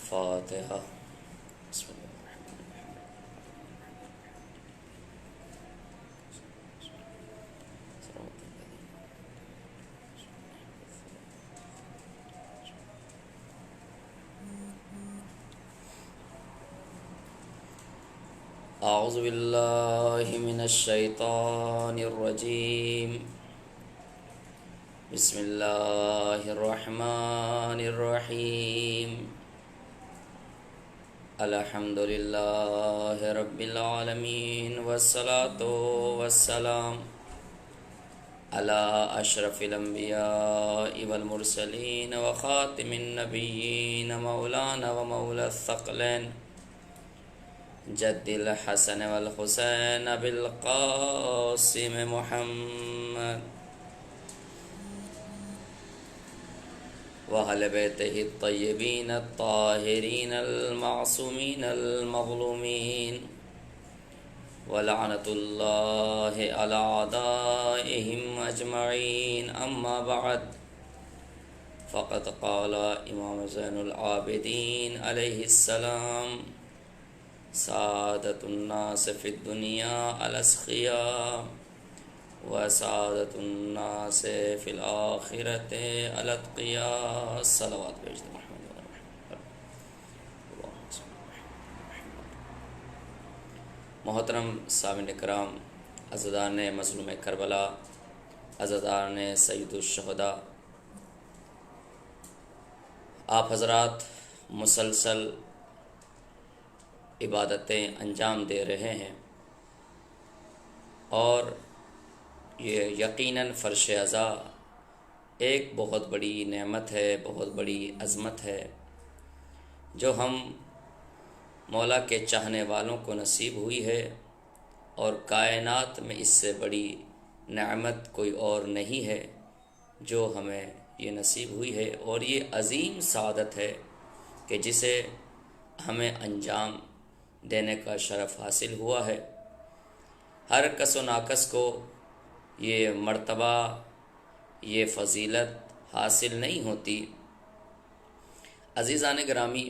فاتحہ۔ بسم اللہ اعوذ باللہ من الشیطان الرجیم، بسم اللہ الرحمن الرحیم، الحمد للہ رب العالمین، والصلاة والسلام علی اشرف الانبیاء والمرسلین وخاتم النبیین، مولانا ومولا الثقلین جد الحسن والحسین بالقاسم محمد وأهل بيته الطيبين الطاهرين المعصومين المظلومين، ولعنة الله على أعدائهم أجمعين. أما بعد، فقد قال امام زین العابدین علیہ السلام: سعادة الناس في الدنيا الأسخياء، وسعادة الناس في الآخرة الأتقياء. صلوات بھیج دیں محمد. محترم سامعین کرام، عزیزان مظلوم کربلا، عزیزان سید الشہداء، آپ حضرات مسلسل عبادتیں انجام دے رہے ہیں، اور یہ یقیناً فرش عزا ایک بہت بڑی نعمت ہے، بہت بڑی عظمت ہے، جو ہم مولا کے چاہنے والوں کو نصیب ہوئی ہے، اور کائنات میں اس سے بڑی نعمت کوئی اور نہیں ہے جو ہمیں یہ نصیب ہوئی ہے. اور یہ عظیم سعادت ہے کہ جسے ہمیں انجام دینے کا شرف حاصل ہوا ہے. ہر کس و ناکس کو یہ مرتبہ، یہ فضیلت حاصل نہیں ہوتی. عزیزان گرامی،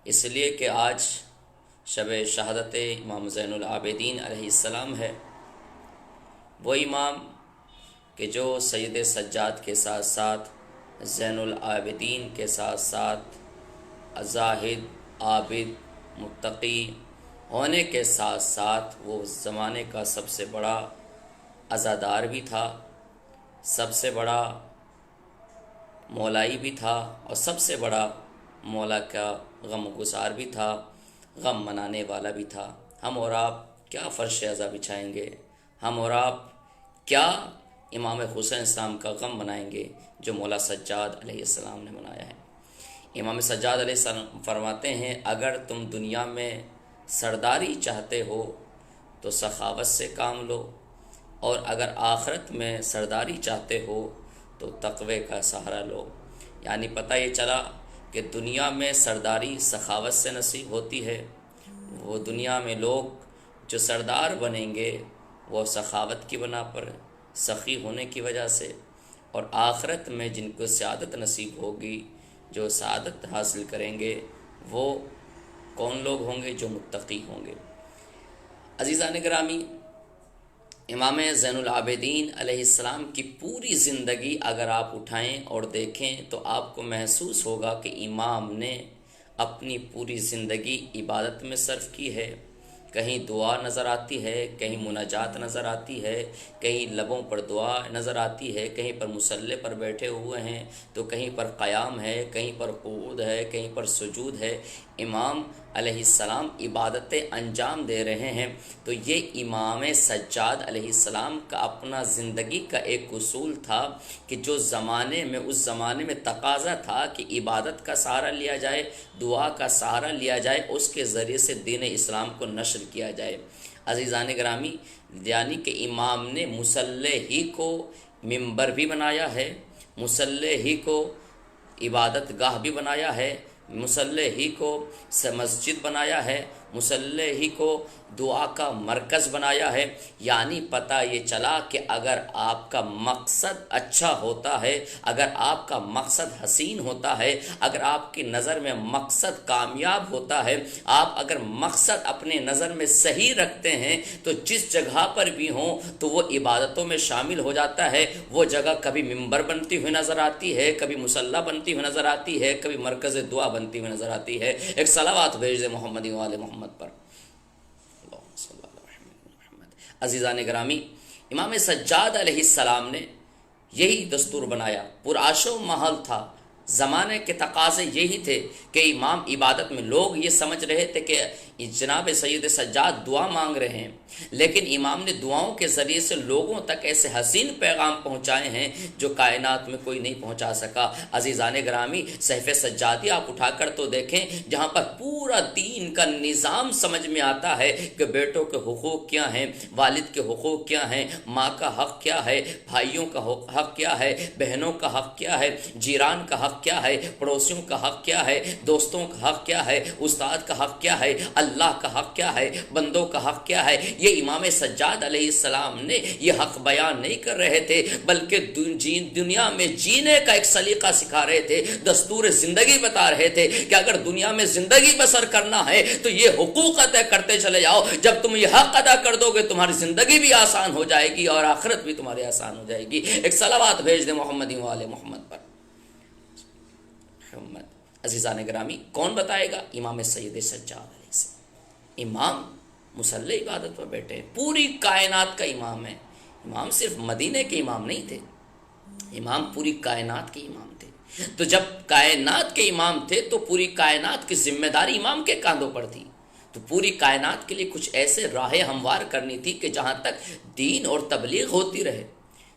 اس لیے کہ آج شب شہادت امام زین العابدین علیہ السلام ہے، وہ امام کہ جو سید سجاد کے ساتھ ساتھ زین العابدین کے ساتھ ساتھ زاہد، عابد، متقی ہونے کے ساتھ ساتھ وہ زمانے کا سب سے بڑا عزادار بھی تھا، سب سے بڑا مولائی بھی تھا، اور سب سے بڑا مولا کا غم گسار بھی تھا، غم منانے والا بھی تھا. ہم اور آپ کیا فرش عزا بچھائیں گے، ہم اور آپ کیا امام حسین السلام کا غم منائیں گے جو مولا سجاد علیہ السلام نے منایا ہے. امام سجاد علیہ السلام فرماتے ہیں: اگر تم دنیا میں سرداری چاہتے ہو تو سخاوت سے کام لو، اور اگر آخرت میں سرداری چاہتے ہو تو تقوی کا سہارا لو. یعنی پتہ یہ چلا کہ دنیا میں سرداری سخاوت سے نصیب ہوتی ہے. وہ دنیا میں لوگ جو سردار بنیں گے وہ سخاوت کی بنا پر، سخی ہونے کی وجہ سے، اور آخرت میں جن کو سعادت نصیب ہوگی، جو سعادت حاصل کریں گے، وہ کون لوگ ہوں گے؟ جو متقی ہوں گے. عزیزان گرامی، امام زین العابدین علیہ السلام کی پوری زندگی اگر آپ اٹھائیں اور دیکھیں تو آپ کو محسوس ہوگا کہ امام نے اپنی پوری زندگی عبادت میں صرف کی ہے. کہیں دعا نظر آتی ہے، کہیں مناجات نظر آتی ہے، کہیں لبوں پر دعا نظر آتی ہے، کہیں پر مصلی پر بیٹھے ہوئے ہیں تو کہیں پر قیام ہے، کہیں پر قعود ہے، کہیں پر سجود ہے. امام علیہ السلام عبادتیں انجام دے رہے ہیں. تو یہ امام سجاد علیہ السلام کا اپنا زندگی کا ایک اصول تھا کہ جو زمانے میں، اس زمانے میں تقاضا تھا کہ عبادت کا سہارا لیا جائے، دعا کا سہارا لیا جائے، اس کے ذریعے سے دین اسلام کو نشر کیا جائے. عزیزان گرامی، یعنی کہ امام نے مصلی ہی کو منبر بھی بنایا ہے، مصلی ہی کو عبادت گاہ بھی بنایا ہے، مصلح ہی کو مسجد بنایا ہے، مصلح ہی کو دعا کا مرکز بنایا ہے۔ یعنی پتہ یہ چلا کہ اگر آپ کا مقصد اچھا ہوتا ہے، اگر آپ کا مقصد حسین ہوتا ہے، اگر آپ کی نظر میں مقصد کامیاب ہوتا ہے، آپ اگر مقصد اپنے نظر میں صحیح رکھتے ہیں تو جس جگہ پر بھی ہوں تو وہ عبادتوں میں شامل ہو جاتا ہے۔ وہ جگہ کبھی ممبر بنتی ہوئی نظر آتی ہے، کبھی مصلی بنتی ہوئی نظر آتی ہے، کبھی مرکز دعا بنتی ہوئی نظر آتی ہے۔ ایک صلوات بھیج دے محمد وآل محمد پر۔ عزیزان گرامی، امام سجاد علیہ السلام نے یہی دستور بنایا، پرآش و ماحول تھا، زمانے کے تقاضے یہی تھے کہ امام عبادت میں لوگ یہ سمجھ رہے تھے کہ جناب سید سجاد دعا مانگ رہے ہیں، لیکن امام نے دعاؤں کے ذریعے سے لوگوں تک ایسے حسین پیغام پہنچائے ہیں جو کائنات میں کوئی نہیں پہنچا سکا۔ عزیزان گرامی، صحیفہ سجادی آپ اٹھا کر تو دیکھیں، جہاں پر پورا دین کا نظام سمجھ میں آتا ہے کہ بیٹوں کے حقوق کیا ہیں، والد کے حقوق کیا ہیں، ماں کا حق کیا ہے، بھائیوں کا حق کیا ہے، بہنوں کا حق کیا ہے، جیران کا حق کیا ہے، پڑوسیوں کا حق کیا ہے، دوستوں کا حق کیا ہے، استاد کا حق کیا ہے، اللہ کا حق کیا ہے، بندوں کا حق کیا ہے۔ یہ امام سجاد علیہ السلام نے یہ حق بیان نہیں کر رہے تھے، بلکہ دنیا میں جینے کا ایک سلیقہ سکھا رہے تھے، دستور زندگی بتا رہے تھے کہ اگر دنیا میں زندگی بسر کرنا ہے تو یہ حقوق ادا کرتے چلے جاؤ۔ جب تم یہ حق ادا کر دو گے تمہاری زندگی بھی آسان ہو جائے گی اور آخرت بھی تمہاری آسان ہو جائے گی۔ ایک صلوات بھیج دیں محمد وآل محمد پر۔ محمد عزیزان گرامی، کون بتائے گا؟ امام سید سجاد علیہ السلام۔ امام مصلی عبادت پر بیٹھے ہیں، پوری کائنات کا امام ہے۔ امام صرف مدینے کے امام نہیں تھے، امام پوری کائنات کے امام تھے۔ تو جب کائنات کے امام تھے تو پوری کائنات کی ذمہ داری امام کے کاندھوں پر تھی، تو پوری کائنات کے لیے کچھ ایسے راہیں ہموار کرنی تھی کہ جہاں تک دین اور تبلیغ ہوتی رہے،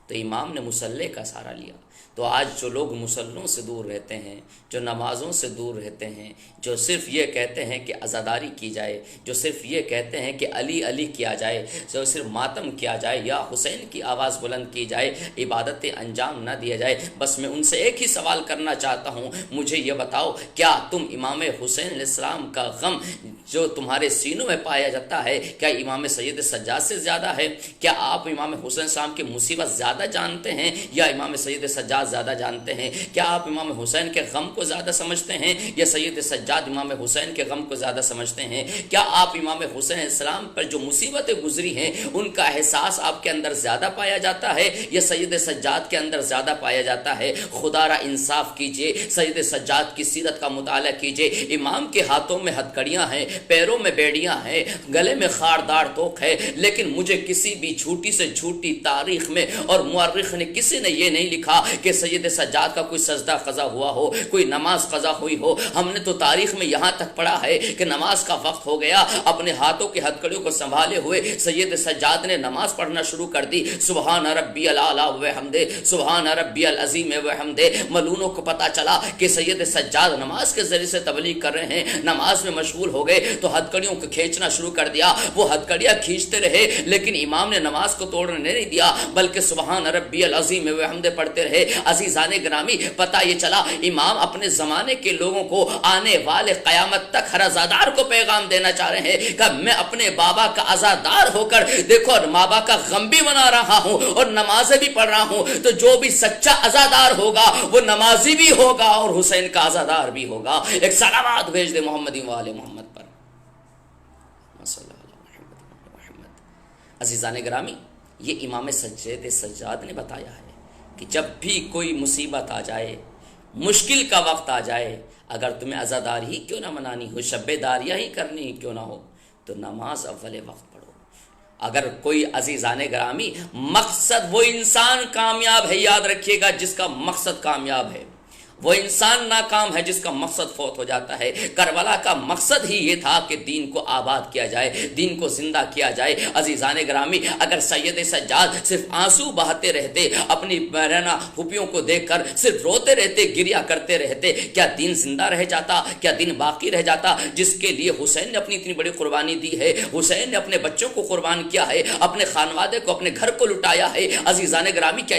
تو امام نے مصلی کا سہارا لیا۔ تو آج جو لوگ مصلوں سے دور رہتے ہیں، جو نمازوں سے دور رہتے ہیں، جو صرف یہ کہتے ہیں کہ عزاداری کی جائے، جو صرف یہ کہتے ہیں کہ علی علی کیا جائے، جو صرف ماتم کیا جائے یا حسین کی آواز بلند کی جائے، عبادتیں انجام نہ دیا جائے، بس میں ان سے ایک ہی سوال کرنا چاہتا ہوں، مجھے یہ بتاؤ، کیا تم امام حسین علیہ السلام کا غم جو تمہارے سینوں میں پایا جاتا ہے کیا امام سید سجاد سے زیادہ ہے؟ کیا آپ امام حسین السلام کی مصیبت زیادہ جانتے ہیں یا امام سید سجاد زیادہ جانتے ہیں؟ کیا آپ امام حسین کے غم کو زیادہ سمجھتے ہیں یا سید سجاد امام حسین کے غم کو زیادہ سمجھتے ہیں؟ کیا آپ امام حسین علیہ السلام پر جو مصیبتیں گزری ہیں ان کا احساس آپ کے اندر زیادہ پایا جاتا ہے یا سید سجاد کے اندر زیادہ پایا جاتا ہے؟ خدا را انصاف کیجئے، سید سجاد کی سیرت کا مطالعہ کیجئے۔ امام کے ہاتھوں میں ہتھکڑیاں ہیں، پیروں میں بیڑیاں ہیں، گلے میں خاردار توق ہے، لیکن مجھے کسی بھی جھوٹی سے جھوٹی تاریخ میں اور مورخ نے کسی نے یہ نہیں لکھا کہ سید سجاد کا کوئی سجدہ قضا ہوا ہو، کوئی نماز قضا ہوئی ہو۔ ہم نے تو تاریخ میں یہاں تک پڑھا ہے کہ نماز کا وقت ہو گیا، اپنے ہاتھوں کی ہتھکڑیوں کو سنبھالے ہوئے سید سجاد نے نماز پڑھنا شروع کر دی۔ سبحان ربی الاعلی و حمدہ، سبحان ربی العظیم و حمدہ۔ ملونوں کو پتا چلا کہ سید سجاد نماز کے ذریعے سے تبلیغ کر رہے ہیں، نماز میں مشغول ہو گئے تو ہتھکڑیوں کو کھینچنا شروع کر دیا۔ وہ ہتھکڑیاں کھینچتے رہے لیکن امام نے نماز کو توڑنے نہیں دیا، بلکہ سبحان ربی العظیم و حمدہ پڑھتے رہے۔ عزیزان گرامی، پتہ یہ چلا امام اپنے زمانے کے لوگوں کو آنے والے قیامت تک ہر عزادار کو پیغام دینا چاہ رہے ہیں کہ میں اپنے بابا کا عزادار ہو کر دیکھو بابا کا غم بھی منا رہا ہوں اور نمازیں بھی پڑھ رہا ہوں، تو جو بھی سچا عزادار ہوگا وہ نمازی بھی ہوگا اور حسین کا عزادار بھی ہوگا۔ ایک صلوات بھیج دے محمد وآل محمد پر۔ عزیزان گرامی، یہ امام سید سجاد نے بتایا ہے کہ جب بھی کوئی مصیبت آ جائے، مشکل کا وقت آ جائے، اگر تمہیں عزادار ہی کیوں نہ منانی ہو، شب داریاں ہی کرنی کیوں نہ ہو، تو نماز اول وقت پڑھو۔ اگر کوئی عزیزان گرامی مقصد، وہ انسان کامیاب ہے، یاد رکھیے گا، جس کا مقصد کامیاب ہے، وہ انسان ناکام ہے جس کا مقصد فوت ہو جاتا ہے۔ کربلا کا مقصد ہی یہ تھا کہ دین کو آباد کیا جائے، دین کو زندہ کیا جائے۔ عزیزان گرامی، اگر سید سجاد صرف آنسو بہاتے رہتے، اپنی بہرانہ پھوپھیوں کو دیکھ کر صرف روتے رہتے، گریا کرتے رہتے، کیا دین زندہ رہ جاتا؟ کیا دین باقی رہ جاتا؟ جس کے لیے حسین نے اپنی اتنی بڑی قربانی دی ہے، حسین نے اپنے بچوں کو قربان کیا ہے، اپنے خانوادے کو، اپنے گھر کو لٹایا ہے، عزیزان گرامی کیا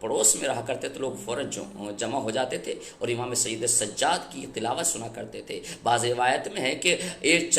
پڑوس میں رہا کرتے تو لوگ فوراً جمع ہو جاتے تھے اور امام سید سجاد کی تلاوت سنا کرتے تھے۔ بعض روایت میں ہے کہ یہ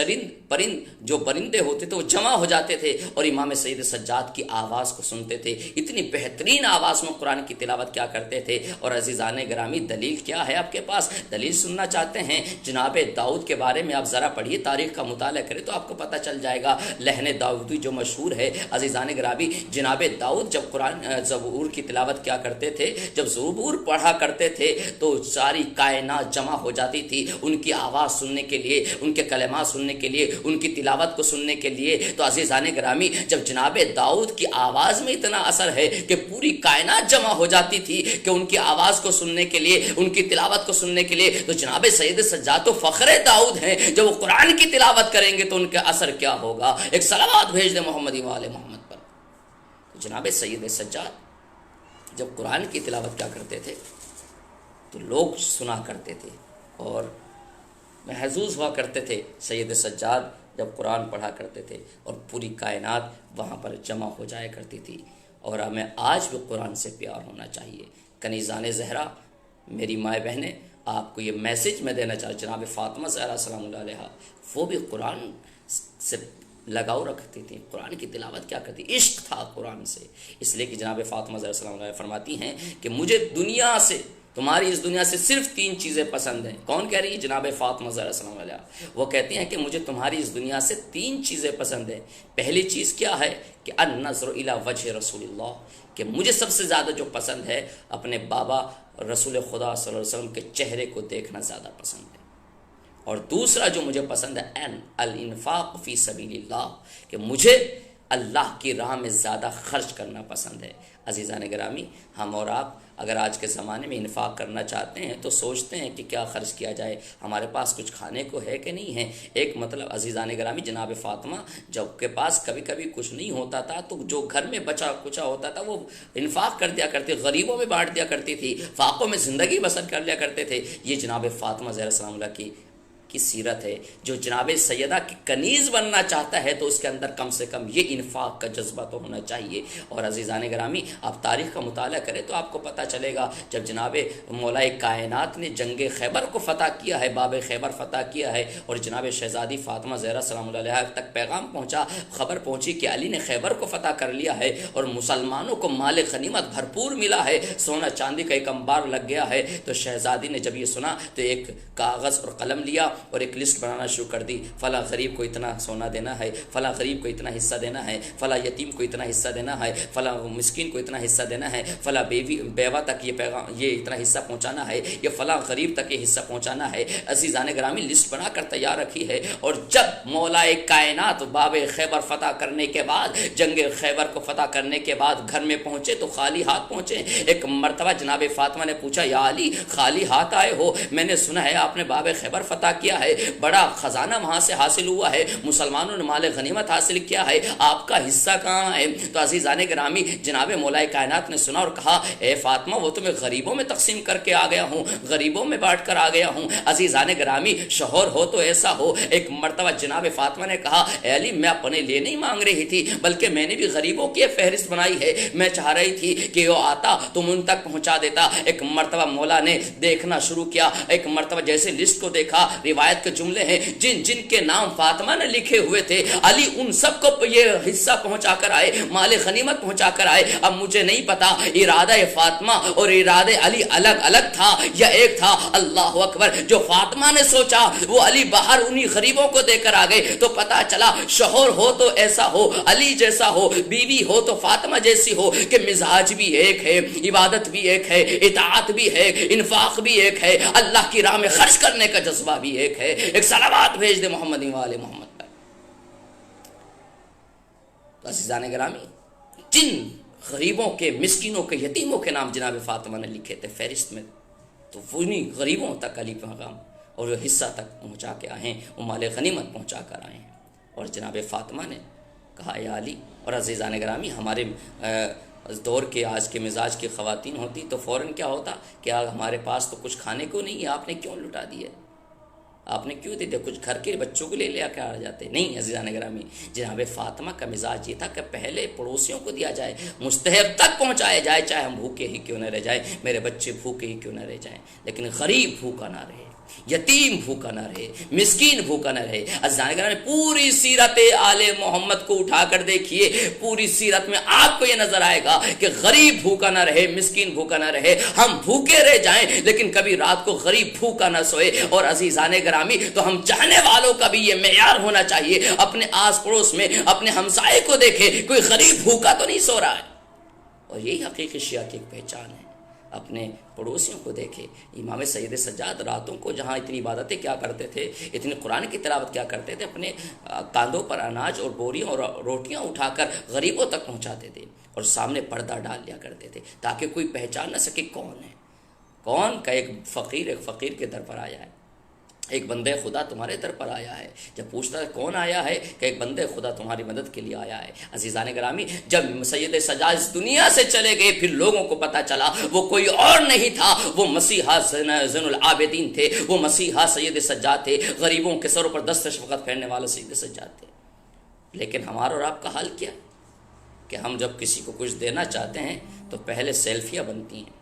جو پرندے ہوتے تھے وہ جمع ہو جاتے تھے اور امام سید سجاد کی آواز کو سنتے تھے۔ اتنی بہترین آواز میں قرآن کی تلاوت کیا کرتے تھے۔ اور عزیزان گرامی دلیل کیا ہے آپ کے پاس؟ دلیل سننا چاہتے ہیں؟ جناب داؤد کے بارے میں آپ ذرا پڑھیے، تاریخ کا مطالعہ کریں تو آپ کو پتہ چل جائے گا۔ لہن داؤدی جو مشہور ہے عزیزان گرامی، جناب داؤد جب قرآن زبور کی تلاوت کیا کرتے تھے، جب زبور پڑھا کرتے تھے تو ساری کائنات جمع ہو جاتی تھی ان کی آواز سننے کے لیے، ان کے کلمات سننے کے لیے، ان کی تلاوت کو سننے کے لیے۔ تو عزیزان گرامی جب جناب داؤد کی آواز میں اتنا اثر ہے کہ پوری کائنات جمع ہو جاتی تھی کہ ان کی آواز کو سننے کے لیے، ان کی تلاوت کو سننے کے لیے، تو جناب سید سجاد تو فخر داؤد ہیں۔ جب وہ قرآن کی تلاوت کریں گے تو ان کا اثر کیا ہوگا؟ ایک صلوات بھیج دیں محمد وآل محمد پر۔ تو جناب سید سجاد جب قرآن کی تلاوت کیا کرتے تھے تو لوگ سنا کرتے تھے اور محظوظ ہوا کرتے تھے۔ سید سجاد جب قرآن پڑھا کرتے تھے اور پوری کائنات وہاں پر جمع ہو جایا کرتی تھی۔ اور ہمیں آج بھی قرآن سے پیار ہونا چاہیے۔ کنیزان زہرا، میری مائیں بہنیں، آپ کو یہ میسج میں دینا چاہتا ہوں، جناب فاطمہ زہرا سلام اللہ علیہا وہ بھی قرآن سے لگاؤ رکھتی تھی، قرآن کی تلاوت کیا کرتی، عشق تھا قرآن سے۔ اس لیے کہ جناب فاطمہ زہرا سلام اللہ علیہا فرماتی ہیں کہ مجھے دنیا سے، تمہاری اس دنیا سے صرف 3 چیزیں پسند ہیں۔ کون کہہ رہی ہے؟ جناب فاطمہ زہرا سلام اللہ علیہا۔ وہ کہتی ہیں کہ مجھے تمہاری اس دنیا سے 3 چیزیں پسند ہیں۔ پہلی چیز کیا ہے کہ النظر الی وجہ رسول اللہ، کہ مجھے سب سے زیادہ جو پسند ہے اپنے بابا رسول خدا صلی اللہ علیہ وسلم کے چہرے کو دیکھنا زیادہ پسند ہے۔ اور دوسرا جو مجھے پسند ہے الانفاق فی سبیل اللہ، کہ مجھے اللہ کی راہ میں زیادہ خرچ کرنا پسند ہے۔ عزیزان گرامی، ہم اور آپ اگر آج کے زمانے میں انفاق کرنا چاہتے ہیں تو سوچتے ہیں کہ کیا خرچ کیا جائے، ہمارے پاس کچھ کھانے کو ہے کہ نہیں ہے۔ ایک مطلب عزیزان گرامی، جناب فاطمہ جب کے پاس کبھی کبھی کچھ نہیں ہوتا تھا تو جو گھر میں بچا کچا ہوتا تھا وہ انفاق کر دیا کرتی، غریبوں میں بانٹ دیا کرتی تھی، فاقوں میں زندگی بسر کر لیا کرتے تھے۔ یہ جناب فاطمہ زہرا سلام اللہ کی سیرت ہے۔ جو جناب سیدہ کی کنیز بننا چاہتا ہے تو اس کے اندر کم سے کم یہ انفاق کا جذبہ تو ہونا چاہیے۔ اور عزیزان گرامی، آپ تاریخ کا مطالعہ کریں تو آپ کو پتہ چلے گا جب جناب مولا کائنات نے جنگ خیبر کو فتح کیا ہے، باب خیبر فتح کیا ہے، اور جناب شہزادی فاطمہ زہرا سلام اللہ علیہا تک پیغام پہنچا، خبر پہنچی کہ علی نے خیبر کو فتح کر لیا ہے اور مسلمانوں کو مال غنیمت بھرپور ملا ہے، سونا چاندی کا ایک انبار لگ گیا ہے، تو شہزادی نے جب یہ سنا تو ایک کاغذ اور قلم لیا اور ایک لسٹ بنانا شروع کر دی۔ فلاں غریب کو اتنا سونا دینا ہے، فلاں غریب کو اتنا حصہ دینا ہے، فلاں یتیم کو اتنا حصہ دینا ہے، فلاں مسکین کو اتنا حصہ دینا ہے، فلاں بیوہ تک یہ اتنا حصہ پہنچانا ہے، یا فلاں غریب تک یہ حصہ پہنچانا ہے۔ عزیزان گرامی، لسٹ بنا کر تیار رکھی ہے۔ اور جب مولا کائنات باب خیبر فتح کرنے کے بعد، جنگ خیبر کو فتح کرنے کے بعد گھر میں پہنچے تو خالی ہاتھ پہنچے۔ ایک مرتبہ جناب فاطمہ نے پوچھا، یا علی خالی ہاتھ آئے ہو؟ میں نے سنا ہے آپ نے باب خیبر فتح کیا ہے، بڑا خزانہ وہاں سے حاصل ہوا ہے، مسلمانوں نے مال غنیمت حاصل کیا ہے، آپ کا حصہ کہاں ہے؟ تو عزیزان گرامی، جناب مولا کائنات نے سنا اور کہا، اے فاطمہ وہ تو میں غریبوں میں تقسیم کر کے آ گیا ہوں، غریبوں میں بانٹ کر آ گیا ہوں۔ عزیزان گرامی، شوہر ہو تو ایسا ہو۔ ایک مرتبہ جناب فاطمہ نے کہا، اے علی میں اپنے لیے نہیں مانگ رہی تھی، بلکہ میں نے بھی غریبوں کی فہرست بنائی ہے، میں چاہ رہی تھی کہ وہ آتا تم ان تک پہنچا دیتا۔ ایک مرتبہ مولا نے دیکھنا شروع کیا، ایک مرتبہ جیسے لسٹ کو دیکھا، روایت کے جملے ہیں جن جن کے نام فاطمہ نے لکھے ہوئے تھے، علی ان سب کو یہ حصہ پہنچا کر آئے، مال غنیمت پہنچا کر آئے۔ اب مجھے نہیں پتا ارادہ فاطمہ اور ارادہ علی الگ الگ تھا یا ایک تھا۔ اللہ اکبر، جو فاطمہ نے سوچا وہ علی باہر انہی غریبوں کو دے کر آ گئے۔ تو پتا چلا شوہر ہو تو ایسا ہو، علی جیسا ہو، بیوی ہو تو فاطمہ جیسی ہو، کہ مزاج بھی ایک ہے، عبادت بھی ایک ہے، اطاعت بھی ہے، انفاق بھی ایک ہے، اللہ کی راہ میں خرچ کرنے کا جذبہ بھی ایک ہے۔ ایک صلوات بھیج دے محمد وآل محمد پر۔ تو عزیزان گرامی، جن غریبوں کے، مسکینوں کے، یتیموں کے نام جناب فاطمہ نے لکھے تھے فہرست میں، تو انہی غریبوں تک علی پیغام اور وہ حصہ تک پہنچا کے آئے ہیں، وہ مال غنیمت پہنچا کر آئے ہیں۔ اور جناب فاطمہ نے کہا، یا علی۔ اور عزیزان گرامی، ہمارے دور کے آج کے مزاج کی خواتین ہوتی تو فوراً کیا ہوتا کہ ہمارے پاس تو کچھ کھانے کو نہیں ہے، آپ نے کیوں لٹا دیا؟ آپ نے کیوں دے دیا؟ کچھ گھر کے بچوں کو لے لیا کے آ جاتے؟ نہیں عزیزان گرامی، جناب فاطمہ کا مزاج یہ تھا کہ پہلے پڑوسیوں کو دیا جائے، مستحب تک پہنچایا جائے، چاہے ہم بھوکے ہی کیوں نہ رہ جائیں، میرے بچے بھوکے ہی کیوں نہ رہ جائیں، لیکن غریب بھوکا نہ رہے، یتیم بھوکا نہ رہے، مسکین بھوکا نہ رہے۔ عزیزان گرامی پوری سیرت آل محمد کو اٹھا کر دیکھیے، پوری سیرت میں آپ کو یہ نظر آئے گا کہ غریب بھوکا نہ رہے، مسکین بھوکا نہ رہے، ہم بھوکے رہ جائیں لیکن کبھی رات کو غریب بھوکا نہ سوئے۔ اور عزیزان گرامی تو ہم چاہنے والوں کا بھی یہ معیار ہونا چاہیے، اپنے آس پڑوس میں اپنے ہمسائے کو دیکھے کوئی غریب بھوکا تو نہیں سو رہا ہے، اور یہی حقیقی شیعہ کی ایک پہچان ہے، اپنے پڑوسیوں کو دیکھے۔ امام سید سجاد راتوں کو جہاں اتنی عبادتیں کیا کرتے تھے، اتنی قرآن کی تلاوت کیا کرتے تھے، اپنے کاندھوں پر اناج اور بوریاں اور روٹیاں اٹھا کر غریبوں تک پہنچاتے تھے، اور سامنے پردہ ڈال لیا کرتے تھے تاکہ کوئی پہچان نہ سکے کون ہے، کون کا ایک فقیر کے در پر آیا ہے، ایک بندے خدا تمہارے در پر آیا ہے۔ جب پوچھتا ہے کون آیا ہے، کہ ایک بندے خدا تمہاری مدد کے لیے آیا ہے۔ عزیزان گرامی جب سید سجاد اس دنیا سے چلے گئے، پھر لوگوں کو پتا چلا وہ کوئی اور نہیں تھا، وہ مسیحا زین العابدین تھے، وہ مسیحا سید سجاد تھے، غریبوں کے سروں پر دست شفقت پھیرنے والے سید سجاد تھے۔ لیکن ہمارا اور آپ کا حال کیا کہ ہم جب کسی کو کچھ دینا چاہتے ہیں تو پہلے سیلفیاں بنتی ہیں،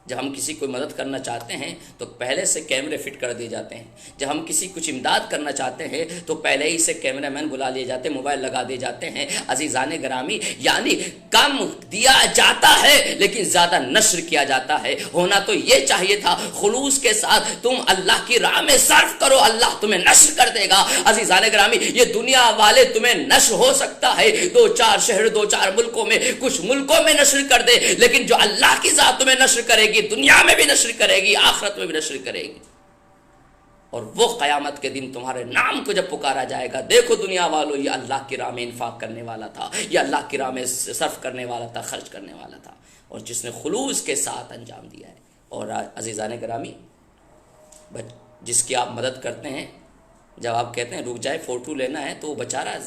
جب ہم کسی کو مدد کرنا چاہتے ہیں تو پہلے سے کیمرے فٹ کر دیے جاتے ہیں، جب ہم کسی کچھ امداد کرنا چاہتے ہیں تو پہلے ہی سے کیمرہ مین بلا لیے جاتے ہیں، موبائل لگا دیے جاتے ہیں۔ عزیزان گرامی یعنی کم دیا جاتا ہے لیکن زیادہ نشر کیا جاتا ہے۔ ہونا تو یہ چاہیے تھا خلوص کے ساتھ تم اللہ کی راہ میں صرف کرو، اللہ تمہیں نشر کر دے گا۔ عزیزان گرامی یہ دنیا والے تمہیں نشر ہو سکتا ہے 2-4 شہر 2-4 ملکوں میں، کچھ ملکوں میں نشر کر دے، لیکن جو اللہ کی ذات تمہیں نشر کرے گی دنیا میں بھی نشر کرے گی، آخرت میں بھی نشر کرے گی۔ اور وہ قیامت کے دن تمہارے نام کو جب پکارا جائے گا، دیکھو دنیا والوں یہ اللہ کی راہ میں انفاق کرنے والا تھا، یہ اللہ کی راہ میں صرف کرنے والا تھا، خرچ کرنے والا تھا، اور جس نے خلوص کے ساتھ انجام دیا ہے۔ اور عزیزان گرامی جس کی آپ مدد کرتے ہیں، جب آپ کہتے ہیں رک جائے فوٹو لینا ہے، تو وہ بیچارہ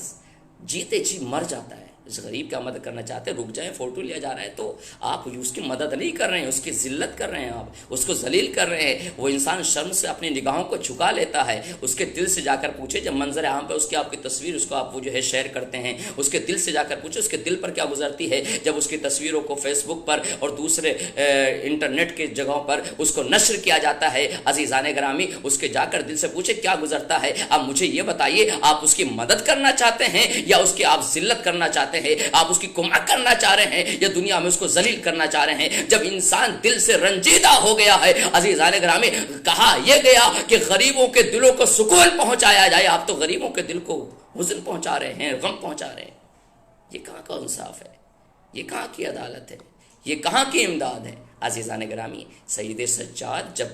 جیتے جی مر جاتا ہے۔ اس غریب کا مدد کرنا چاہتے ہیں، رک جائیں فوٹو لیا جا رہا ہے، تو آپ اس کی مدد نہیں کر رہے ہیں، اس کی ذلت کر رہے ہیں، آپ اس کو ذلیل کر رہے ہیں۔ وہ انسان شرم سے اپنی نگاہوں کو جھکا لیتا ہے، اس کے دل سے جا کر پوچھے، جب منظر عام پہ اس کی آپ کی تصویر اس کو آپ وہ جو ہے شیئر کرتے ہیں، اس کے دل سے جا کر پوچھے اس کے دل پر کیا گزرتی ہے جب اس کی تصویروں کو فیس بک پر اور دوسرے انٹرنیٹ کے جگہوں پر اس کو نشر کیا جاتا ہے۔ عزیزان گرامی اس کے جا کر دل سے پوچھے کیا گزرتا ہے۔ اب مجھے یہ بتائیے، آپ اس کی مدد کرنا چاہتے ہیں یا اس کی آپ ذلت کرنا چاہتے ہیں؟ آپ اس کی کمک کرنا چاہ رہے ہیں یا دنیا میں اس کو ذلیل کرنا چاہ رہے ہیں؟ جب انسان دل سے رنجیدہ ہو گیا ہے، عزیزان گرامی کہا یہ گیا کہ غریبوں کے دلوں کو سکون پہنچایا جائے، آپ تو غریبوں کے دل کو حزن پہنچا رہے ہیں، غم پہنچا رہے ہیں۔ یہ کہاں کا انصاف ہے؟ یہ کہاں کی عدالت ہے؟ یہ کہاں کی امداد ہے؟ عزیزان گرامی سید سجاد جب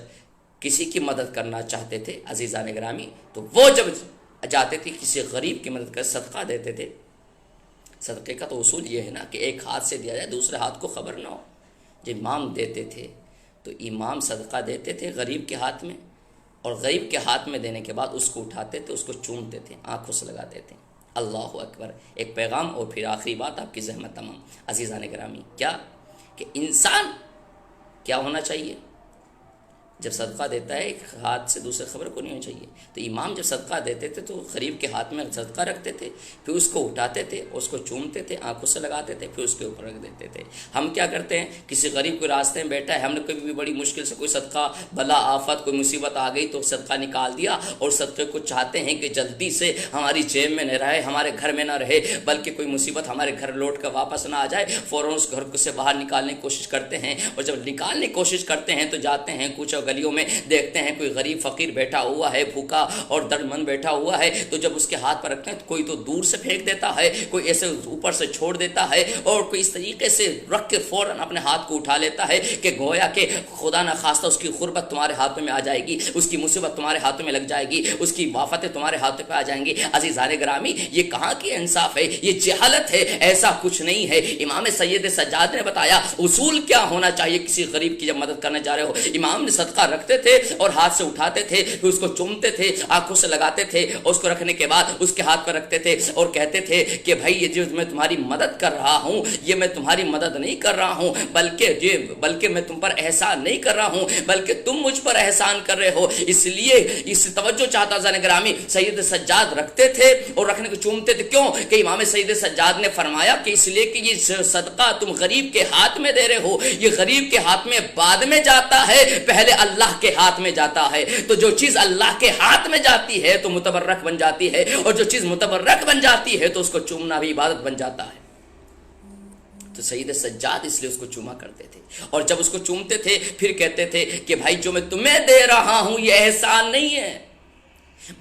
کسی کی مدد کرنا چاہتے تھے عزیزان گرامی، تو وہ جب جاتے تھے کسی غریب کی مدد کر صدقہ دیتے تھے۔ صدقے کا تو اصول یہ ہے نا کہ ایک ہاتھ سے دیا جائے دوسرے ہاتھ کو خبر نہ ہو۔ جب امام دیتے تھے تو امام صدقہ دیتے تھے غریب کے ہاتھ میں، اور غریب کے ہاتھ میں دینے کے بعد اس کو اٹھاتے تھے، اس کو چومتے تھے، آنکھوں سے لگاتے تھے۔ اللہ اکبر۔ ایک پیغام اور پھر آخری بات، آپ کی زحمت تمام۔ عزیزان گرامی کیا کہ انسان کیا ہونا چاہیے جب صدقہ دیتا ہے؟ ایک ہاتھ سے دوسرے خبر کو نہیں ہونی چاہیے۔ تو امام جب صدقہ دیتے تھے تو غریب کے ہاتھ میں صدقہ رکھتے تھے، پھر اس کو اٹھاتے تھے، اس کو چومتے تھے، آنکھوں سے لگاتے تھے، پھر اس کے اوپر رکھ دیتے تھے۔ ہم کیا کرتے ہیں؟ کسی غریب کو راستے میں بیٹھا ہے، ہم نے کبھی بھی بڑی مشکل سے کوئی صدقہ، بلا آفت، کوئی مصیبت آ گئی تو صدقہ نکال دیا، اور صدقے کو چاہتے ہیں کہ جلدی سے ہماری جیب میں نہ رہے، ہمارے گھر میں نہ رہے، بلکہ کوئی مصیبت ہمارے گھر لوٹ کر واپس نہ آ جائے، فوراً اس گھر سے باہر نکالنے کی کوشش کرتے ہیں۔ اور جب نکالنے کی کوشش کرتے ہیں تو جاتے ہیں کچھ گلیوں میں، دیکھتے ہیں کوئی غریب فقیر بیٹھا ہوا ہے، بھوکا اور درد مند بیٹھا ہوا ہے، تو جب اس کے ہاتھ پر رکھتے ہیں تو کوئی تو دور سے پھینک دیتا ہے، کوئی ایسے اوپر سے چھوڑ دیتا ہے، اور کوئی اس طریقے سے رکھ کے فوراً اپنے ہاتھ کو اٹھا لیتا ہے کہ گویا کہ خدا نہ خواستہ اس کی غربت تمہارے ہاتھوں میں آ جائے گی، اس کی مصیبت تمہارے ہاتھوں میں لگ جائے گی، اس کی آفتیں تمہارے ہاتھوں پہ آ جائیں گی۔ عزیزان گرامی یہ کہاں کی انصاف ہے؟ یہ جہالت ہے، ایسا کچھ نہیں ہے۔ امام سید سجاد نے بتایا اصول کیا ہونا چاہیے کسی غریب کی جب مدد کرنے جا رہے ہو۔ امام نے صدقہ رکھتے تھے اور ہاتھ سے اٹھاتے تھے، پھر اس کو چومتے تھے، آنکھوں سے لگاتے تھے، اور اس کو رکھنے کے بعد اس کے ہاتھ پر رکھتے تھے اور کہتے تھے کہ بھائی یہ جو میں تمہاری مدد کر رہا ہوں، یہ میں تمہاری مدد نہیں کر رہا ہوں، بلکہ میں تم پر احسان نہیں کر رہا ہوں، بلکہ تم مجھ پر احسان کر رہے ہو۔ اس لیے اس توجہ چاہتا عزیزان گرامی، سید سجاد رکھتے تھے اور رکھنے کو چومتے تھے۔ کیوں؟ کہ امام سید سجاد نے فرمایا کہ اس لیے کہ یہ صدقہ تم غریب کے ہاتھ میں دے رہے ہو، یہ غریب کے ہاتھ میں بعد میں جاتا ہے، پہلے اللہ کے ہاتھ میں جاتا ہے۔ تو جو چیز اللہ کے ہاتھ میں جاتی ہے تو متبرک بن جاتی ہے، اور جو چیز متبرک بن جاتی ہے تو اس کو چومنا بھی عبادت بن جاتا ہے۔ تو سید سجاد اس لیے اس کو چوما کرتے تھے، اور جب اس کو چومتے تھے پھر کہتے تھے کہ بھائی جو میں تمہیں دے رہا ہوں یہ احسان نہیں ہے،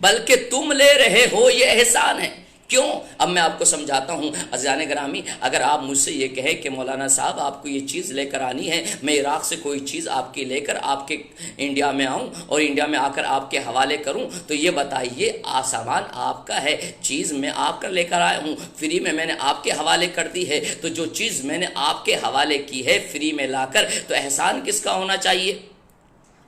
بلکہ تم لے رہے ہو یہ احسان ہے۔ کیوں؟ اب میں آپ کو سمجھاتا ہوں عزیزان گرامی۔ اگر آپ مجھ سے یہ کہیں کہ مولانا صاحب آپ کو یہ چیز لے کر آنی ہے، میں عراق سے کوئی چیز آپ کی لے کر آپ کے انڈیا میں آؤں اور انڈیا میں آ کر آپ کے حوالے کروں، تو یہ بتائیے سامان آپ کا ہے، چیز میں آپ کا لے کر آیا ہوں، فری میں نے آپ کے حوالے کر دی ہے، تو جو چیز میں نے آپ کے حوالے کی ہے فری میں لا کر، تو احسان کس کا ہونا چاہیے؟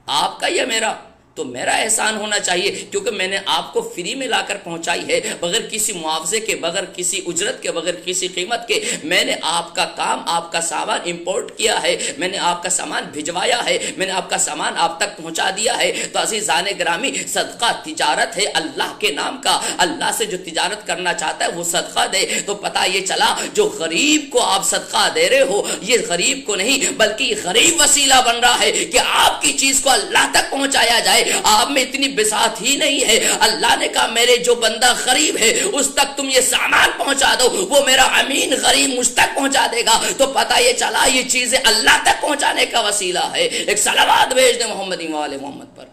آپ کا یا میرا؟ تو میرا احسان ہونا چاہیے، کیونکہ میں نے آپ کو فری میں لا کر پہنچائی ہے، بغیر کسی معاوضے کے، بغیر کسی اجرت کے، بغیر کسی قیمت کے۔ میں نے آپ کا کام، آپ کا سامان امپورٹ کیا ہے، میں نے آپ کا سامان بھجوایا ہے، میں نے آپ کا سامان آپ تک پہنچا دیا ہے۔ تو عزیزان گرامی، صدقہ تجارت ہے اللہ کے نام کا۔ اللہ سے جو تجارت کرنا چاہتا ہے وہ صدقہ دے۔ تو پتہ یہ چلا جو غریب کو آپ صدقہ دے رہے ہو، یہ غریب کو نہیں بلکہ یہ غریب وسیلہ بن رہا ہے کہ آپ کی چیز کو اللہ تک پہنچایا جائے۔ آپ میں اتنی بساط ہی نہیں ہے۔ اللہ نے کہا میرے جو بندہ غریب ہے اس تک تم یہ سامان پہنچا دو، وہ میرا امین غریب مجھ تک پہنچا دے گا۔ تو پتہ یہ چلا یہ چیزیں اللہ تک پہنچانے کا وسیلہ ہے۔ ایک صلوات بھیج دیں محمد وآل محمد پر۔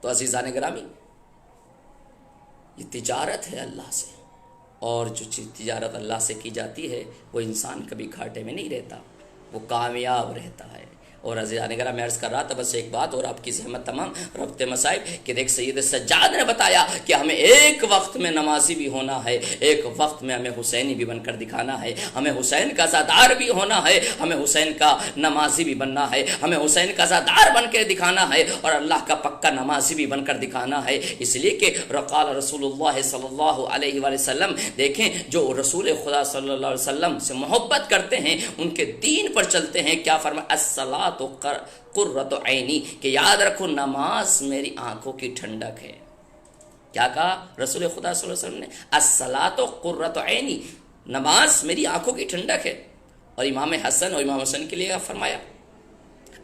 تو عزیزان گرامی، یہ تجارت ہے اللہ سے، اور جو چیز تجارت اللہ سے کی جاتی ہے وہ انسان کبھی گھاٹے میں نہیں رہتا، وہ کامیاب رہتا ہے۔ اور عزیزان گرامی، میں عرض کر رہا تھا بس ایک بات، اور آپ کی زحمت تمام ربط مصائب، کہ دیکھ سید سجاد نے بتایا کہ ہمیں ایک وقت میں نمازی بھی ہونا ہے، ایک وقت میں ہمیں حسینی بھی بن کر دکھانا ہے، ہمیں حسین کا عزادار بھی ہونا ہے، ہمیں حسین کا نمازی بھی بننا ہے، ہمیں حسین کا عزادار بن کے دکھانا ہے، اور اللہ کا پکا نمازی بھی بن کر دکھانا ہے۔ اس لیے کہ قال رسول اللہ صلی اللہ علیہ وآلہ وسلم، دیکھیں جو رسول خدا صلی اللہ علیہ وسلم سے محبت کرتے ہیں، ان کے دین پر چلتے ہیں، کیا فرمایا؟ الصلاۃ قرۃ عینی، کہ یاد رکھو نماز میری آنکھوں کی ٹھنڈک ہے۔ کیا کہا رسول خدا صلی اللہ علیہ وسلم نے؟ الصلاۃ قرۃ عینی، نماز میری آنکھوں کی ٹھنڈک ہے۔ اور امام حسن اور امام حسن کے لیے فرمایا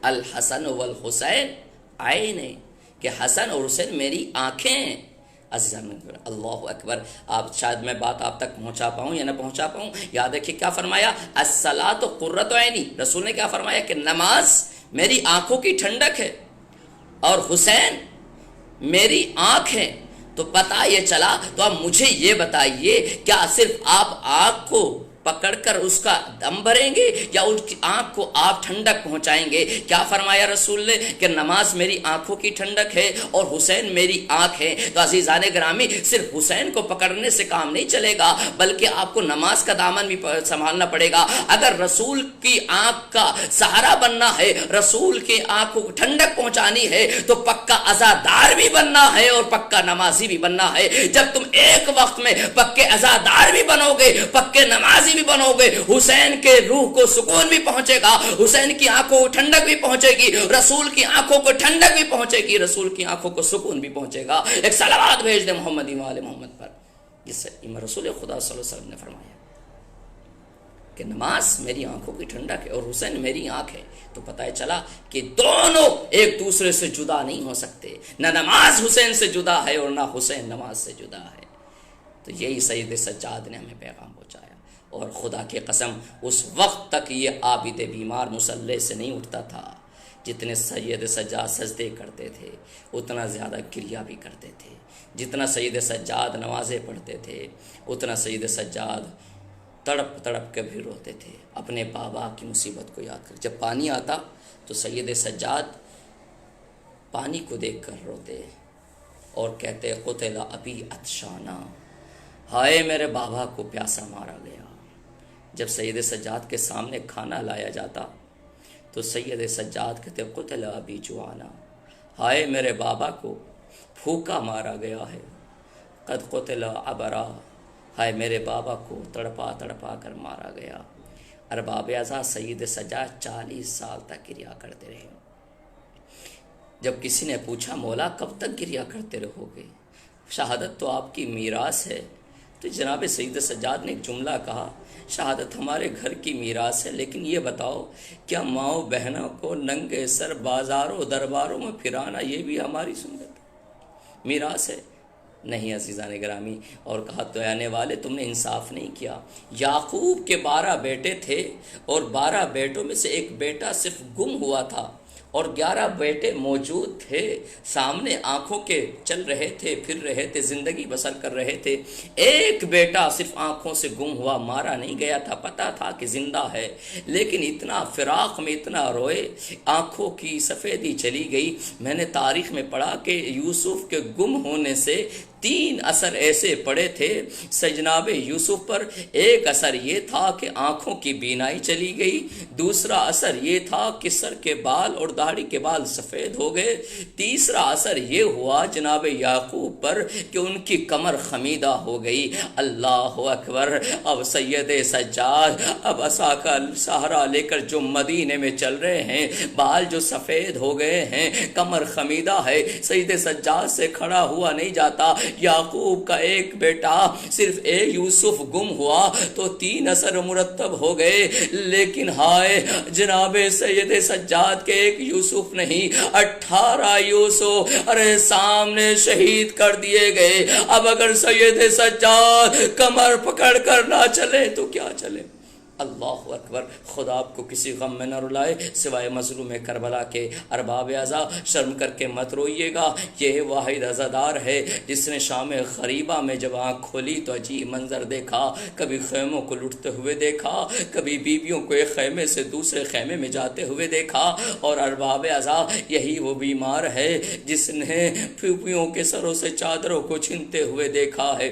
الحسن والحسین عین، کہ حسن اور حسین میری آنکھیں ہیں۔ عزیزان اللہ اکبر، آپ شاید میں بات آپ تک پہنچا پاؤں یا نہ پہنچا پاؤں، یاد رکھیے کیا فرمایا؟ الصلاۃ قرۃ عینی، رسول نے کیا فرمایا کہ نماز میری آنکھوں کی ٹھنڈک ہے اور حسین میری آنکھ ہے۔ تو پتہ یہ چلا، تو اب مجھے یہ بتائیے کیا صرف آپ آنکھ کو پکڑ کر اس کا دم بھریں گے یا ان کی آنکھ کو آپ ٹھنڈک پہنچائیں گے؟ کیا فرمایا رسول نے کہ نماز میری آنکھوں کی ٹھنڈک ہے اور حسین میری آنکھ ہے۔ تو عزیزان گرامی، صرف حسین کو پکڑنے سے کام نہیں چلے گا، بلکہ آپ کو نماز کا دامن بھی سنبھالنا پڑے گا۔ اگر رسول کی آنکھ کا سہارا بننا ہے، رسول کی آنکھوں کو ٹھنڈک پہنچانی ہے، تو پکا عزادار بھی بننا ہے اور پکا نمازی بھی بننا ہے۔ جب تم ایک وقت میں پکے عزادار بھی بنو گے، پکے نمازی بھی بنو گے، حسین کے روح کو سکون بھی پہنچے گا، حسین کی آنکھوں کو ٹھنڈک بھی پہنچے گی، رسول کی آنکھوں کو ٹھنڈک بھی پہنچے گی، رسول کی آنکھوں کو سکون بھی پہنچے گا۔ ایک صلوات بھیج دیں محمد وآل محمد پر، جس سے رسول خدا صلی اللہ علیہ وسلم نے فرمایا کہ نماز میری آنکھوں کی ٹھنڈک ہے اور حسین میری آنکھ ہے۔ تو پتہ چلا کہ دونوں ایک دوسرے سے جدا نہیں ہو سکتے، نہ نماز حسین سے جدا ہے اور نہ حسین نماز سے جدا ہے۔ تو یہی سید سجاد نے ہمیں پیغام پہنچایا، اور خدا کی قسم اس وقت تک یہ عابد بیمار مصلی سے نہیں اٹھتا تھا، جتنے سید سجاد سجدے کرتے تھے اتنا زیادہ کریا بھی کرتے تھے، جتنا سید سجاد نمازیں پڑھتے تھے اتنا سید سجاد تڑپ تڑپ کے بھی روتے تھے، اپنے بابا کی مصیبت کو یاد کر۔ جب پانی آتا تو سید سجاد پانی کو دیکھ کر روتے اور کہتے قتل ابی عطشانا، ہائے میرے بابا کو پیاسا مارا گیا۔ جب سید سجاد کے سامنے کھانا لایا جاتا تو سید سجاد کہتے قتل ابی جوانا، ہائے میرے بابا کو پھوکا مارا گیا ہے، قد قتل عبرا، ہائے میرے بابا کو تڑپا تڑپا کر مارا گیا۔ ارباب اعزاز سید سجاد 40 سال تک گریا کرتے رہے۔ جب کسی نے پوچھا مولا کب تک گریا کرتے رہو گے، شہادت تو آپ کی میراث ہے، تو جناب سید سجاد نے ایک جملہ کہا، شہادت ہمارے گھر کی میراث ہے، لیکن یہ بتاؤ کیا ماؤں بہنوں کو ننگے سر بازاروں درباروں میں پھرانا یہ بھی ہماری سنت میراث ہے؟ نہیں عزیزان گرامی، اور کہا تو آنے والے تم نے انصاف نہیں کیا۔ یعقوب کے 12 بیٹے تھے اور 12 بیٹوں میں سے ایک بیٹا صرف گم ہوا تھا اور 11 بیٹے موجود تھے، سامنے آنکھوں کے چل رہے تھے، پھر رہے تھے، زندگی بسر کر رہے تھے۔ ایک بیٹا صرف آنکھوں سے گم ہوا، مارا نہیں گیا تھا، پتہ تھا کہ زندہ ہے، لیکن اتنا فراق میں اتنا روئے، آنکھوں کی سفیدی چلی گئی۔ میں نے تاریخ میں پڑھا کہ یوسف کے گم ہونے سے 3 اثر ایسے پڑے تھے جناب یوسف پر۔ ایک اثر یہ تھا کہ آنکھوں کی بینائی چلی گئی، دوسرا اثر یہ تھا کہ سر کے بال اور داڑھی کے بال سفید ہو گئے، تیسرا اثر یہ ہوا جناب یعقوب پر کہ ان کی کمر خمیدہ ہو گئی۔ اللہ اکبر۔ اب سید سجاد اب عصا کا سہارا لے کر جو مدینے میں چل رہے ہیں، بال جو سفید ہو گئے ہیں، کمر خمیدہ ہے، سید سجاد سے کھڑا ہوا نہیں جاتا۔ یعقوب کا ایک بیٹا صرف ایک یوسف گم ہوا تو 3 اثر مرتب ہو گئے، لیکن ہائے جناب سید سجاد کے ایک یوسف نہیں 18 یوسف ارے سامنے شہید کر دیے گئے۔ اب اگر سید سجاد کمر پکڑ کر نہ چلے تو کیا چلے؟ اللہ اکبر۔ خدا آپ کو کسی غم میں نہ رلائے سوائے مظلوم کربلا کے۔ ارباب اعزا شرم کر کے مت روئیے گا، یہ واحد عزادار ہے جس نے شام غریبہ میں جب آنکھ کھولی تو عجیب منظر دیکھا، کبھی خیموں کو لٹتے ہوئے دیکھا، کبھی بیویوں کو ایک خیمے سے دوسرے خیمے میں جاتے ہوئے دیکھا، اور ارباب اعزا یہی وہ بیمار ہے جس نے پھوپھیوں کے سروں سے چادروں کو چھینتے ہوئے دیکھا ہے۔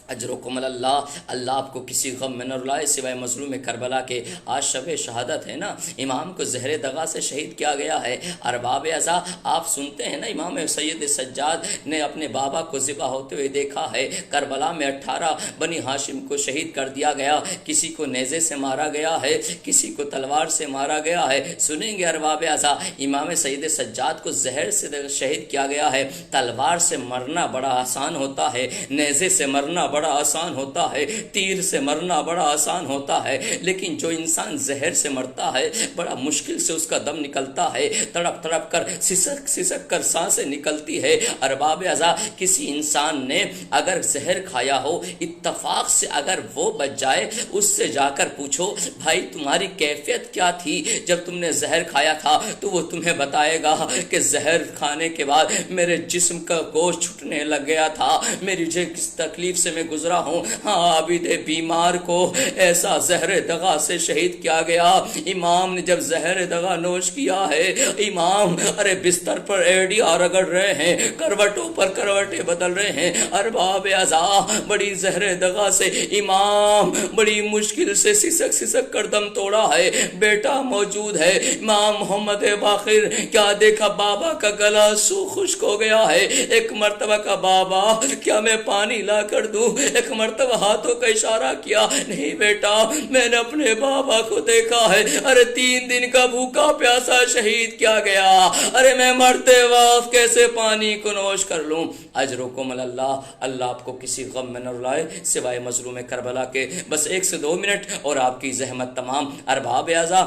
اجرکم اللہ، اللہ آپ کو کسی غم میں نہ رلائے سوائے مظلوم کربلا کے۔ آج شب شہادت ہے نا، امام کو زہر دغا سے شہید کیا گیا ہے۔ ارباب اعزا آپ سنتے ہیں نا، امام سید سجاد نے اپنے بابا کو ذبح ہوتے ہوئے دیکھا ہے۔ کربلا میں 18 بنی ہاشم کو شہید کر دیا گیا، کسی کو نیزے سے مارا گیا ہے، کسی کو تلوار سے مارا گیا ہے۔ سنیں گے ارباب اعزا، امام سید سجاد کو زہر سے شہید کیا گیا ہے۔ تلوار سے مرنا بڑا آسان ہوتا ہے، نیزے سے مرنا بڑا آسان ہوتا ہے، تیر سے مرنا بڑا آسان ہوتا ہے، لیکن جو انسان زہر سے مرتا ہے بڑا مشکل سے اس کا دم نکلتا ہے، تڑپ تڑپ کر سسک کر سانسیں نکلتی ہے۔ ارباب اعزا کسی انسان نے اگر زہر کھایا ہو، اتفاق سے اگر وہ بچ جائے، اس سے جا کر پوچھو بھائی تمہاری کیفیت کیا تھی جب تم نے زہر کھایا تھا، تو وہ تمہیں بتائے گا کہ زہر کھانے کے بعد میرے جسم کا گوشت چھٹنے لگ گیا تھا، میری کس تکلیف سے میں گزرا ہوں۔ ہاں عابد بیمار کو ایسا زہر دغا سے شہید کیا گیا۔ امام نے جب زہر دغا نوش کیا ہے، امام ارے بستر پر ایڑیاں رگڑ رہے ہیں، کروٹوں پر کروٹیں بدل رہے ہیں۔ ارباب اعزا بڑی زہر دغا سے امام بڑی مشکل سے سسک کر دم توڑا ہے۔ بیٹا موجود ہے امام محمد باقر، کیا دیکھا بابا کا گلا خشک ہو گیا ہے۔ ایک مرتبہ کا بابا کیا میں پانی لا کر دوں؟ ایک مرتبہ ہاتھوں کا اشارہ کیا، نہیں بیٹا میں نے اپنے بابا کو دیکھا ہے، ارے 3 دن کا بھوکا پیاسا شہید کیا گیا، ارے میں مرتے وقت کیسے پانی کو نوش کر لوں؟ اجرکم اللہ، اللہ آپ کو کسی غم میں نہ رلائے سوائے مظلوم کربلا کے۔ بس 1 سے 2 منٹ اور آپ کی زحمت تمام۔ ارباب اعزا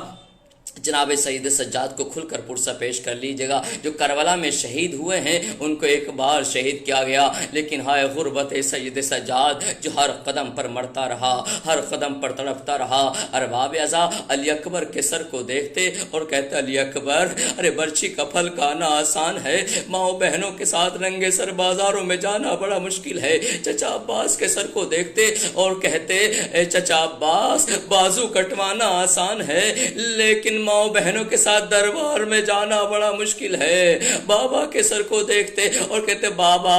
جناب سید سجاد کو کھل کر پرسہ پیش کر لیجیے گا۔ جو کربلا میں شہید ہوئے ہیں ان کو ایک بار شہید کیا گیا، لیکن ہائے غربت سید سجاد جو ہر قدم پر مرتا رہا، ہر قدم پر تڑپتا رہا۔ ارباب اعزا علی اکبر کے سر کو دیکھتے اور کہتے علی اکبر ارے برچھی کا پھل کھانا آسان ہے، ماؤں بہنوں کے ساتھ ننگے سر بازاروں میں جانا بڑا مشکل ہے۔ چچا عباس کے سر کو دیکھتے اور کہتے اے چچا عباس بازو کٹوانا آسان ہے، لیکن ماؤں بہنوں کے ساتھ دربار میں جانا بڑا مشکل ہے۔ بابا کے سر کو دیکھتے اور کہتے بابا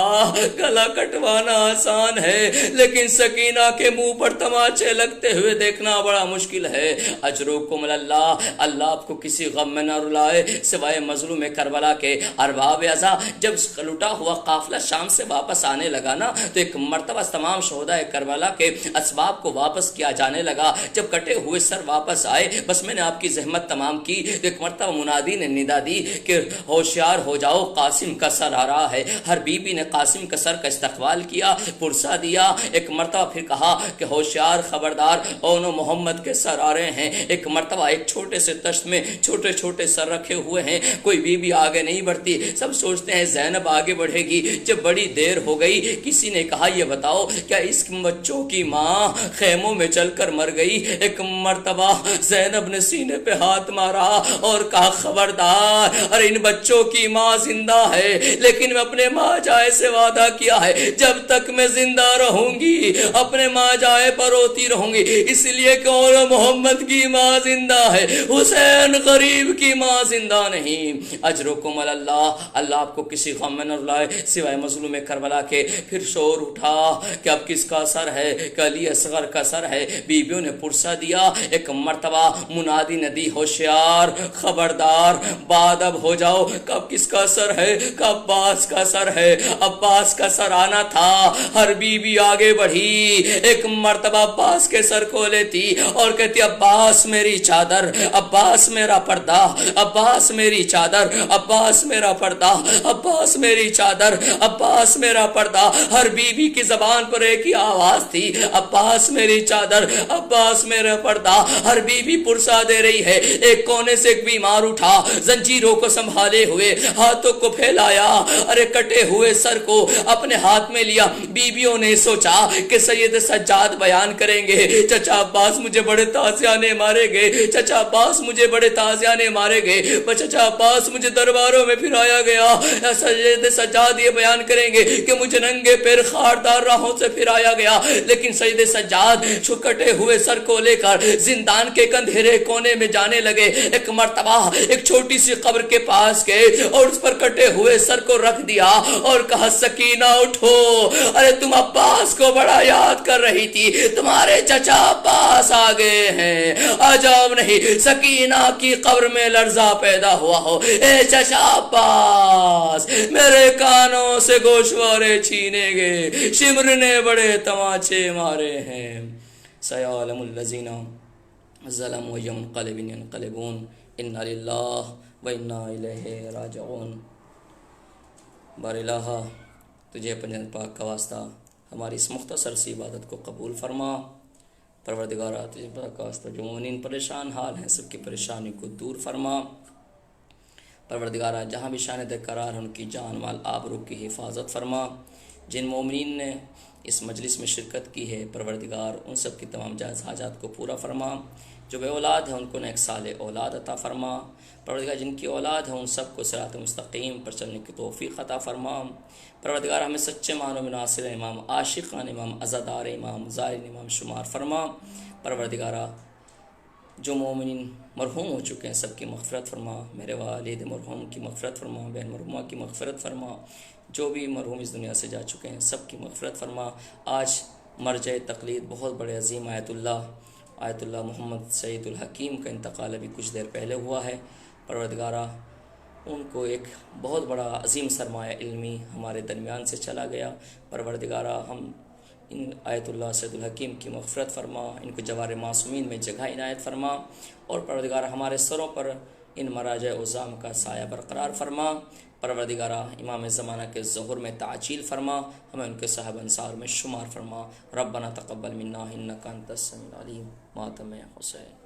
گلا کٹوانا آسان ہے، لیکن سکینہ کے منہ پر تماچے لگتے ہوئے دیکھنا بڑا مشکل ہے۔ اجرکم اللہ، اللہ آپ کو کسی غم میں نہ رلائے سوائے مظلوم کربلا کے۔ ارباب عزا جب لٹا ہوا قافلہ شام سے واپس آنے لگا نا تو ایک مرتبہ تمام شہداء کربلا کے اسباب کو واپس کیا جانے لگا۔ جب کٹے ہوئے سر واپس آئے، بس میں نے آپ کی زحمت تمام کی، تو ایک مرتبہ منادی نے ندا دی کہ ہوشیار ہو جاؤ، قاسم کا سر آ رہا ہے۔ ہر بی بی نے قاسم کا سر کا استقبال کیا، پرسا دیا۔ ایک مرتبہ پھر کہا کہ ہوشیار، خبردار، اونو محمد کے سر آ رہے ہیں۔ ایک مرتبہ ایک چھوٹے سے تشت میں چھوٹے چھوٹے سر رکھے ہوئے ہیں، کوئی بی بی آگے نہیں بڑھتی، سب سوچتے ہیں زینب آگے بڑھے گی۔ جب بڑی دیر ہو گئی، کسی نے کہا یہ بتاؤ کیا اس بچوں کی ماں خیموں میں چل کر مر گئی؟ ایک مرتبہ زینب نے سینے پہ ہاتھ مارا اور کہا خبردار، ارے ان بچوں کی ماں زندہ ہے، لیکن میں اپنے ماں جائے سے وعدہ کیا ہے جب تک میں زندہ رہوں گی اپنے ماں جائے پر روتی رہوں گی، اس لیے کہ محمد کی ماں زندہ ہے، حسین غریب کی ماں زندہ نہیں۔ اجرکم اللہ، اللہ آپ کو کسی غم میں نہ رلائے سوائے مظلوم کربلا کے۔ پھر شور اٹھا کہ اب کس کا سر ہے؟ کہ علی اصغر کا سر ہے۔ بیویوں نے پرسا دیا۔ ایک مرتبہ منادی نے دی ہوشیار، خبردار، بادب ہو جاؤ، کب کس کا سر ہے؟ کہ عباس کا سر ہے۔ عباس کا سر آنا تھا، ہر بیوی آگے بڑھی، ایک مرتبہ عباس کے سر کو لیتی اور کہتی عباس میری چادر، عباس میرا پردہ، عباس میری چادر، عباس میرا پردہ، عباس میری چادر، عباس میرا پردہ۔ ہر بیوی کی زبان پر ایک ہی آواز تھی، عباس میری چادر، عباس میرا پردہ۔ ہر بیوی پرسا دے رہی ہے۔ ایک کونے سے ایک بیمار اٹھا، زنجیروں کو سنبھالے ہوئے، ہاتھوں کو پھیلایا، ارے کٹے ہوئے سر کو اپنے ہاتھ میں لیا۔ بیویوں نے سوچا کہ سید سجاد بیان کریں گے، چچا عباس مجھے بڑے تازیانے مارے گئے، چچا عباس مجھے بڑے تازیانے مارے گئے، چچا عباس مجھے درباروں میں پھرایا گیا۔ سید سجاد یہ بیان کریں گے کہ مجھے ننگے پیر خاردار راہوں سے پھرایا گیا، لیکن سید سجاد چھکٹے ہوئے سر کو لے کر زندان کے ایک اندھیرے کونے میں جانے لگے۔ ایک مرتبہ ایک چھوٹی سی قبر کے پاس گئے اور اس پر کٹے ہوئے سر کو رکھ دیا اور کہا سکینہ اٹھو، ارے تم عباس کو بڑا یاد کر رہی تھی، تمہارے چچا عباس آ گئے ہیں۔ عجب نہیں سکینہ کی قبر میں لرزہ پیدا ہوا ہو، اے چچا عباس میرے کانوں سے گوشوارے چھینے گئے، شمر نے بڑے تماچے مارے ہیں۔ سیعلم الذین ظلموا ينقلب ينقلبون انا للہ وانا الیہ راجعون۔ بار الہ تجھے پنجن پاک کا واسطہ ہماری اس مختصر سی عبادت کو قبول فرما۔ پروردگارہ تجھے پاک کا واسطہ جو مومنین پریشان حال ہیں سب کی پریشانی کو دور فرما۔ پروردگارہ جہاں بھی شاہد قرار ہیں ان کی جان مال آبرو کی حفاظت فرما۔ جن مومنین نے اس مجلس میں شرکت کی ہے پروردگار ان سب کی تمام جائز حاجات کو پورا فرما۔ جو بے اولاد ہیں ان کو نیک صالح اولاد عطا فرما۔ پروردگار جن کی اولاد ہیں ان سب کو صراط مستقیم پر چلنے کی توفیق عطا فرما۔ پروردگار ہمیں سچے معنوں میں ناصر امام، عاشقان امام، عزادار امام، زائرین امام شمار فرما۔ پروردگارہ جو مومنین مرحوم ہو چکے ہیں سب کی مغفرت فرما، میرے والد مرحوم کی مغفرت فرما، بہن مرحومہ کی مغفرت فرما، جو بھی مرحوم اس دنیا سے جا چکے ہیں سب کی مغفرت فرما۔ آج مرجع تقلید بہت بڑے عظیم آیت اللہ محمد سعید الحکیم کا انتقال ابھی کچھ دیر پہلے ہوا ہے۔ پروردگارہ ان کو ایک بہت بڑا عظیم سرمایہ علمی ہمارے درمیان سے چلا گیا۔ پروردگارہ ہم ان آیت اللہ سعید الحکیم کی مغفرت فرما، ان کو جوار معصومین میں جگہ عنایت فرما، اور پروردگارہ ہمارے سروں پر ان مراجع عظام کا سایہ برقرار فرما۔ پروردگارہ امام زمانہ کے ظہور میں تعجیل فرما، ہمیں ان کے صاحب انصار میں شمار فرما۔ ربنا تقبل منا انک انت السمیع العلیم، ماتم حسین۔